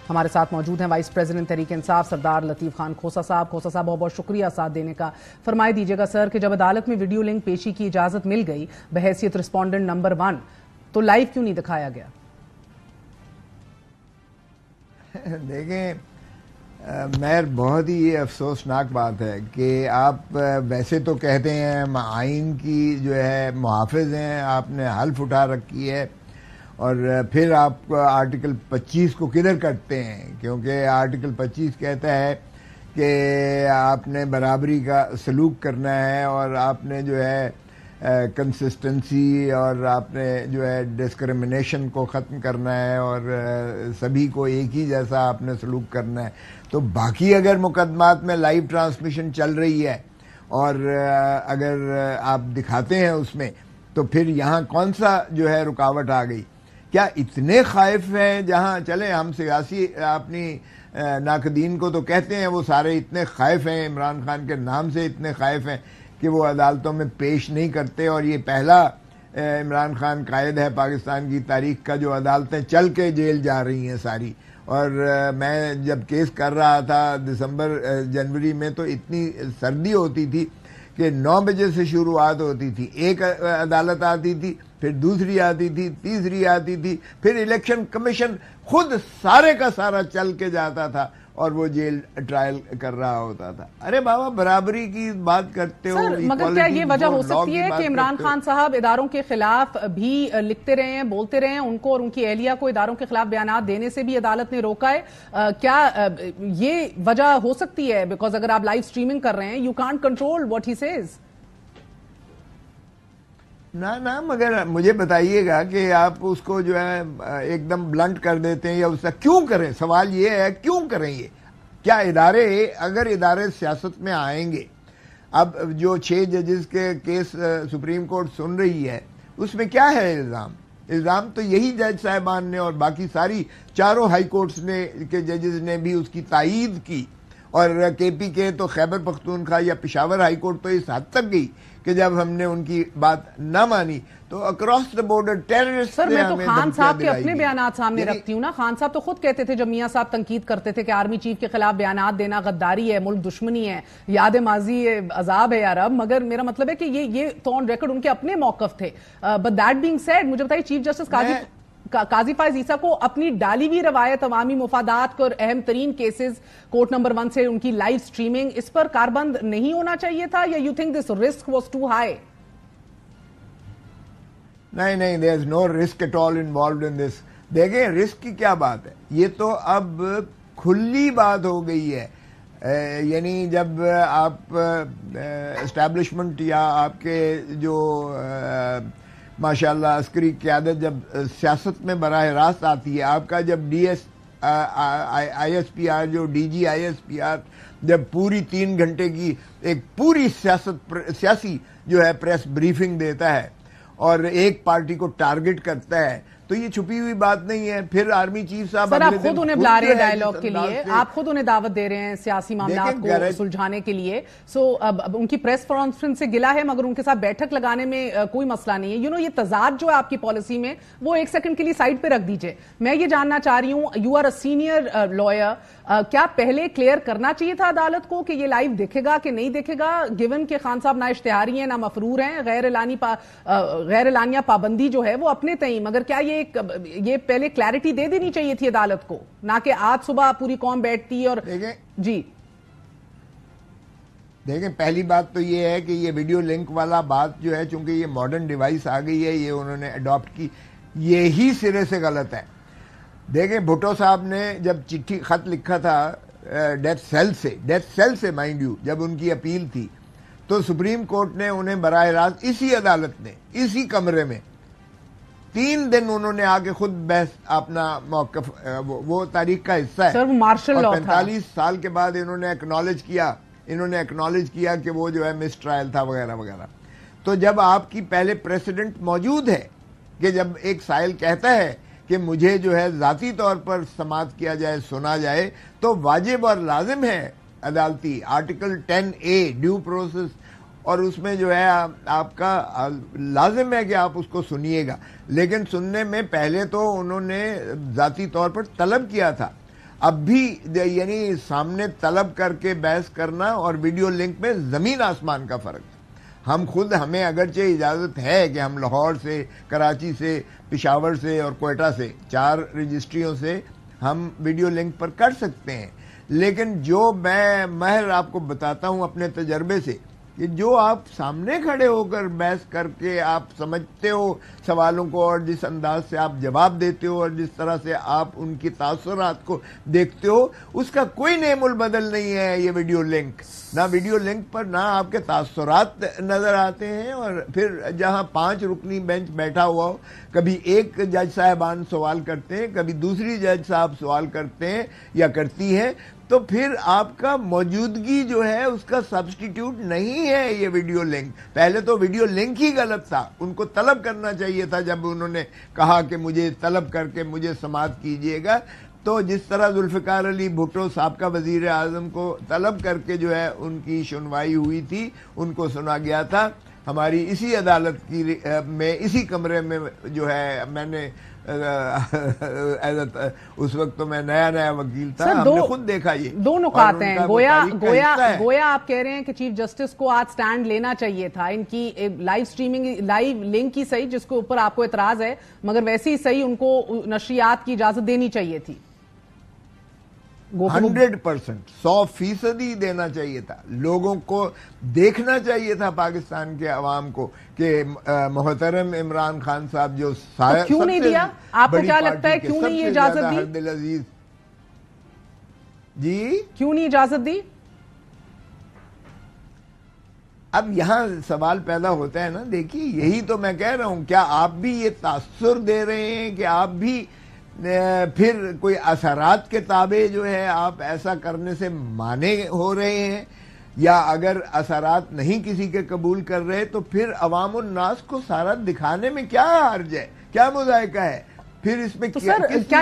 ہمارے ساتھ موجود ہیں وائس پریزیڈنٹ تحریک انصاف سردار لطیف خان کھوسا صاحب. کھوسا صاحب بہت بہت شکریہ ساتھ دینے کا. فرمائے دیجیے گا سر کہ جب عدالت میں ویڈیو لنک پیشی کی اجازت مل گئی بحیثیت رسپونڈنٹ نمبر 1 تو لائیو کیوں نہیں دکھایا گیا؟ دیکھیں مہر، بہت ہی یہ افسوسناک بات ہے کہ آپ ویسے تو کہتے ہیں ہم آئین کی جو ہے محافظ ہیں، آپ نے حلف اٹھا رکھی ہے، اور پھر آپ آرٹیکل 25 کو کدھر کرتے ہیں؟ کیونکہ آرٹیکل 25 کہتا ہے کہ آپ نے برابری کا سلوک کرنا ہے، اور آپ نے جو ہے کنسسٹنسی، اور آپ نے جو ہے ڈسکرمنیشن کو ختم کرنا ہے، اور سبھی کو ایک ہی جیسا آپ نے سلوک کرنا ہے. تو باقی اگر مقدمات میں لائیو ٹرانسمیشن چل رہی ہے اور اگر آپ دکھاتے ہیں اس میں، تو پھر یہاں کون سا جو ہے رکاوٹ آ گئی؟ کیا اتنے خائف ہیں؟ جہاں چلیں ہم سیاسی اپنی ناقدین کو تو کہتے ہیں وہ سارے اتنے خائف ہیں، عمران خان کے نام سے اتنے خائف ہیں کہ وہ عدالتوں میں پیش نہیں کرتے. اور یہ پہلا عمران خان قائد ہے پاکستان کی تاریخ کا جو عدالتیں چل کے جیل جا رہی ہیں ساری. اور میں جب کیس کر رہا تھا دسمبر جنوری میں تو اتنی سردی ہوتی تھی کہ 9 بجے سے شروعات ہوتی تھی، ایک عدالت آتی تھی، پھر دوسری آتی تھی، تیسری آتی تھی، پھر الیکشن کمیشن خود سارے کا سارا چل کے جاتا تھا اور وہ جیل ٹرائل کر رہا ہوتا تھا. ارے بابا برابری کی بات کرتے ہو، سر مگر کیا یہ وجہ ہو سکتی ہے کہ عمران خان صاحب اداروں کے خلاف بھی لکھتے رہے ہیں، بولتے رہے ہیں، ان کو اور ان کی اہلیہ کو اداروں کے خلاف بیانات دینے سے بھی عدالت نے روکا ہے؟ کیا یہ وجہ ہو سکتی ہے؟ بیکاز اگر آپ لائیو سٹریمنگ کر رہے ہیں you can't control what he says. نہ مگر مجھے بتائیے گا کہ آپ اس کو جو ہے ایک دم بلنٹ کر دیتے ہیں، یا اس کا کیوں کریں؟ سوال یہ ہے کیوں کریں یہ؟ کیا ادارے، اگر ادارے سیاست میں آئیں گے، اب جو 6 ججز کے کیس سپریم کورٹ سن رہی ہے اس میں کیا ہے الزام تو یہی جج صاحبان نے اور باقی ساری چاروں ہائی کورٹس نے کے ججز نے بھی اس کی تائید کی. اور کے پی کے تو خیبر پختونخوا یا پشاور ہائی کورٹ تو اس حد تک گئی کہ جب ہم نے ان کی بات نہ مانی تو اکراس دا بارڈر ٹیررسٹ. سر میں تو خان صاحب کے اپنے بیانات سامنے رکھتی ہوں نا. خان صاحب تو خود کہتے تھے جب میاں صاحب تنقید کرتے تھے کہ آرمی چیف کے خلاف بیانات دینا غداری ہے، ملک دشمنی ہے، یاد ماضی عذاب ہے یا رب. مگر میرا مطلب ہے کہ یہ تو آن ریکارڈ ان کے اپنے موقف تھے. بٹ دیٹ بینگ سیڈ، مجھے بتائیے چیف جسٹس قاضی فائز عیسیٰ کو اپنی ڈالی ہوئی روایت عوامی مفادات اور اہم ترین کیسز کورٹ نمبر 1 سے ان کی لائیو سٹریمنگ، اس پر کاربند نہیں ہونا چاہیے تھا، یا you think this risk was too high? نہیں there is no risk at all involved in this. دیکھیں رسک کی کیا بات ہے، یہ تو اب کھلی بات ہو گئی ہے. یعنی جب آپ اسٹیبلشمنٹ یا آپ کے جو ماشاءاللہ عسکری قیادت جب سیاست میں براہ راست آتی ہے، آپ کا جب D S I S P R جو D G I S P R جب پوری 3 گھنٹے کی ایک پوری سیاسی جو ہے پریس بریفنگ دیتا ہے اور ایک پارٹی کو ٹارگٹ کرتا ہے، تو یہ چھپی ہوئی بات نہیں ہے. پھر آرمی چیف صاحب سر آپ خود انہیں بلا رہے ہیں ڈائیلاگ کے لیے، آپ خود انہیں دعوت دے رہے ہیں سیاسی معاملات کو سلجھانے کے لیے. سو اب ان کی پریس کانفرنس سے گلا ہے مگر ان کے ساتھ بیٹھک لگانے میں کوئی مسئلہ نہیں ہے. یہ تضاد جو ہے آپ کی پالیسی میں وہ 1 سیکنڈ کے لیے سائڈ پہ رکھ دیجئے. میں یہ جاننا چاہ رہی ہوں، you are a senior lawyer, کیا پہلے کلیئر کرنا چاہیے تھا عدالت کو کہ یہ لائیو دیکھے گا کہ نہیں دیکھے گا، گیون کہ خان صاحب نہ اشتہاری ہیں نہ مفرور ہیں، غیر اعلانیہ پابندی جو ہے وہ اپنے تئیں، مگر کیا یہ پہلے کلیئرٹی دے دینی چاہیے تھی عدالت کو، نہ کہ آج صبح پوری قوم بیٹھتی اور جی. دیکھیں پہلی بات تو یہ ہے کہ یہ ویڈیو لنک والا بات جو ہے، چونکہ یہ ماڈرن ڈیوائس آ گئی ہے، یہ انہوں نے اڈاپٹ کی، یہی سرے سے غلط ہے. دیکھیں بھٹو صاحب نے جب چٹھی خط لکھا تھا ڈیتھ سیل سے مائنڈ یو، جب ان کی اپیل تھی تو سپریم کورٹ نے انہیں براہ راست اسی عدالت نے اسی کمرے میں 3 دن انہوں نے آ کے خود بحث اپنا موقف، وہ تاریخ کا حصہ ہے. اور 45 سال کے بعد انہوں نے اکنالج کیا کہ وہ جو ہے مس ٹرائل تھا وغیرہ وغیرہ. تو جب آپ کی پہلے پریسیڈنٹ موجود ہے کہ جب ایک سائل کہتا ہے کہ مجھے جو ہے ذاتی طور پر سماعت کیا جائے، سنا جائے، تو واجب اور لازم ہے عدالتی آرٹیکل 10A ڈیو پروسیس، اور اس میں جو ہے آپ کا لازم ہے کہ آپ اس کو سنیے گا. لیکن سننے میں پہلے تو انہوں نے ذاتی طور پر طلب کیا تھا. اب بھی یعنی سامنے طلب کر کے بحث کرنا اور ویڈیو لنک میں زمین آسمان کا فرق ہے. ہمیں اگرچہ اجازت ہے کہ ہم لاہور سے، کراچی سے، پشاور سے اور کوئٹہ سے 4 رجسٹریوں سے ہم ویڈیو لنک پر کر سکتے ہیں، لیکن جو میں مہر آپ کو بتاتا ہوں اپنے تجربے سے کہ جو آپ سامنے کھڑے ہو کر بحث کر کے آپ سمجھتے ہو سوالوں کو، اور جس انداز سے آپ جواب دیتے ہو اور جس طرح سے آپ ان کی تاثرات کو دیکھتے ہو، اس کا کوئی نعم البدل نہیں ہے یہ ویڈیو لنک. نہ ویڈیو لنک پر نہ آپ کے تاثرات نظر آتے ہیں، اور پھر جہاں 5 رکنی بینچ بیٹھا ہوا ہو، کبھی ایک جج صاحبان سوال کرتے ہیں، کبھی دوسری جج صاحب سوال کرتے ہیں یا کرتی ہیں، تو پھر آپ کا موجودگی جو ہے اس کا سبسٹیٹیوٹ نہیں ہے یہ ویڈیو لنک. پہلے تو ویڈیو لنک ہی غلط تھا، ان کو طلب کرنا چاہیے تھا جب انہوں نے کہا کہ مجھے طلب کر کے مجھے سماعت کیجئے گا. تو جس طرح ذوالفقار علی بھٹو سابقہ وزیر اعظم کو طلب کر کے جو ہے ان کی سنوائی ہوئی تھی، ان کو سنا گیا تھا. ہماری اسی عدالت کی میں اسی کمرے میں جو ہے میں نے اس وقت تو میں نیا وکیل تھا، ہم نے خود دیکھا. یہ 2 نکات ہیں. گویا آپ کہہ رہے ہیں کہ چیف جسٹس کو آج سٹینڈ لینا چاہیے تھا. ان کی لائیو سٹریمنگ، لائیو لنک کی صحیح جس کے اوپر آپ کو اعتراض ہے، مگر ویسے ہی صحیح ان کو نشریات کی اجازت دینی چاہیے تھی. 100% 100% دینا چاہیے تھا. لوگوں کو دیکھنا چاہیے تھا، پاکستان کے عوام کو، کہ محترم عمران خان صاحب جو کیوں نہیں دیا؟ آپ کو کیا لگتا ہے کیوں نہیں یہ اجازت دی؟ دل عزیز جی کیوں نہیں اجازت دی؟ اب یہاں سوال پیدا ہوتا ہے نا، دیکھیے یہی تو میں کہہ رہا ہوں، کیا آپ بھی یہ تاثر دے رہے ہیں کہ آپ بھی پھر کوئی اثرات کے تابع جو ہے آپ ایسا کرنے سے مانے ہو رہے ہیں، یا اگر اثرات نہیں کسی کے قبول کر رہے تو پھر عوام الناس کو سارا دکھانے میں کیا حرج ہے، کیا مذائقہ ہے پھر اس میں؟